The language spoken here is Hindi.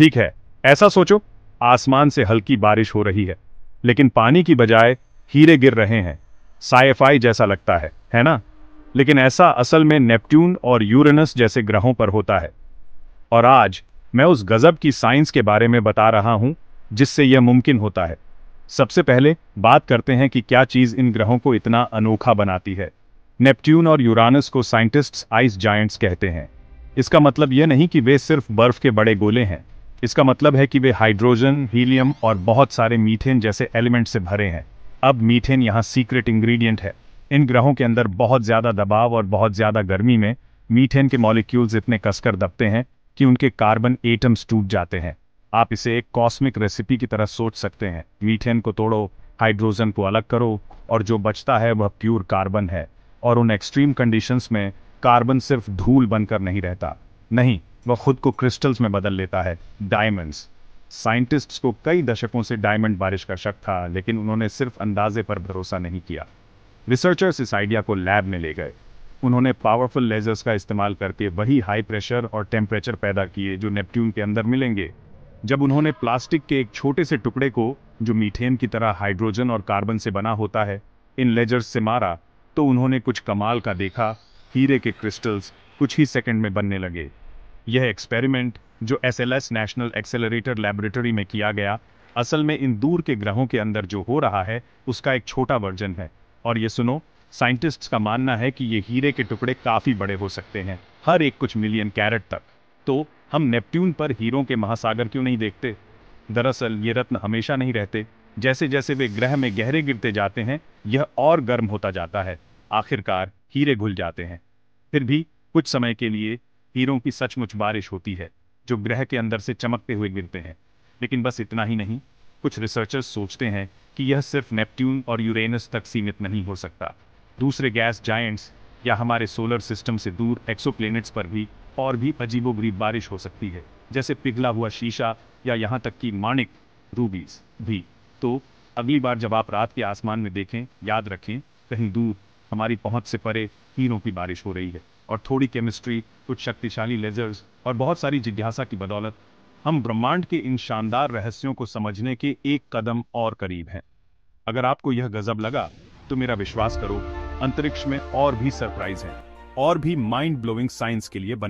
ठीक है, ऐसा सोचो, आसमान से हल्की बारिश हो रही है, लेकिन पानी की बजाय हीरे गिर रहे हैं। साइफाई जैसा लगता है ना? लेकिन ऐसा असल में नेपट्यून और यूरेनस जैसे ग्रहों पर होता है। और आज मैं उस गजब की साइंस के बारे में बता रहा हूं जिससे यह मुमकिन होता है। सबसे पहले बात करते हैं कि क्या चीज इन ग्रहों को इतना अनोखा बनाती है। नेपट्यून और यूरानस को साइंटिस्ट्स आइस जायंट्स कहते हैं। इसका मतलब यह नहीं कि वे सिर्फ बर्फ के बड़े गोले हैं। इसका मतलब है कि वे हाइड्रोजन, हीलियम और बहुत सारे मीथेन जैसे एलिमेंट से भरे हैं। अब मीथेन यहाँ सीक्रेट इंग्रेडिएंट है। इन ग्रहों के अंदर बहुत ज्यादा दबाव और बहुत ज्यादा गर्मी में मीथेन के मॉलिक्यूल्स इतने कसकर दबते हैं कि उनके कार्बन एटम्स टूट जाते हैं। आप इसे एक कॉस्मिक रेसिपी की तरह सोच सकते हैं। मीथेन को तोड़ो, हाइड्रोजन को अलग करो, और जो बचता है वह प्योर कार्बन है। और उन एक्सट्रीम कंडीशंस में कार्बन सिर्फ धूल बनकर नहीं रहता, नहीं, वह खुद को क्रिस्टल्स में बदल लेता है, डायमंड्स। साइंटिस्ट्स को कई दशकों से डायमंड बारिश का शक था, लेकिन उन्होंने सिर्फ अंदाजे पर भरोसा नहीं किया। रिसर्चर्स इस आइडिया को लैब में ले गए। उन्होंने पावरफुल लेजर्स का इस्तेमाल करके वही हाई प्रेशर और टेम्परेचर पैदा किए जो नेपट्यून के अंदर मिलेंगे। जब उन्होंने प्लास्टिक के एक छोटे से टुकड़े को, जो मीथेन की तरह हाइड्रोजन और कार्बन से बना होता है, इन लेजर्स से मारा, तो उन्होंने कुछ कमाल का देखा। हीरे के क्रिस्टल्स कुछ ही सेकंड में बनने लगे। यह एक्सपेरिमेंट, जो SLS नेशनल एक्सेलरेटर लैबोरेटरी में किया गया, असल में इन दूर के ग्रहों के अंदर जो हो रहा है उसका एक छोटा वर्जन है। और ये सुनो, साइंटिस्ट्स का मानना है कि ये हीरे के टुकड़े काफी बड़े हो सकते हैं, हर एक कुछ मिलियन कैरेट तक। तो हम नेपट्यून पर हीरों के महासागर क्यों नहीं देखते? दरअसल ये रत्न हमेशा नहीं रहते। जैसे जैसे वे ग्रह में गहरे गिरते जाते हैं, यह और गर्म होता जाता है। आखिरकार हीरे घुल जाते हैं। फिर भी कुछ समय के लिए हीरों की सचमुच बारिश होती है, जो ग्रह के अंदर से चमकते हुए गिरते हैं। लेकिन बस इतना ही नहीं, कुछ रिसर्चर्स सोचते हैं कि यह सिर्फ नेपट्यून और यूरेनस तक सीमित नहीं हो सकता। दूसरे गैस जायंट्स या हमारे सोलर सिस्टम से दूर एक्सोप्लैनेट्स पर भी और भी अजीबोगरीब बारिश हो सकती है, जैसे पिघला हुआ शीशा या यहाँ तक कि माणिक, रूबीज भी। तो अगली बार जब आप रात के आसमान में देखें, याद रखें, कहीं दूर, हमारी पहुंच से परे हीरों की बारिश हो रही है। और थोड़ी केमिस्ट्री, कुछ शक्तिशाली लेजर्स और बहुत सारी जिज्ञासा की बदौलत हम ब्रह्मांड के इन शानदार रहस्यों को समझने के एक कदम और करीब हैं। अगर आपको यह गजब लगा, तो मेरा विश्वास करो, अंतरिक्ष में और भी सरप्राइज हैं, और भी माइंड ब्लोइंग साइंस के लिए बने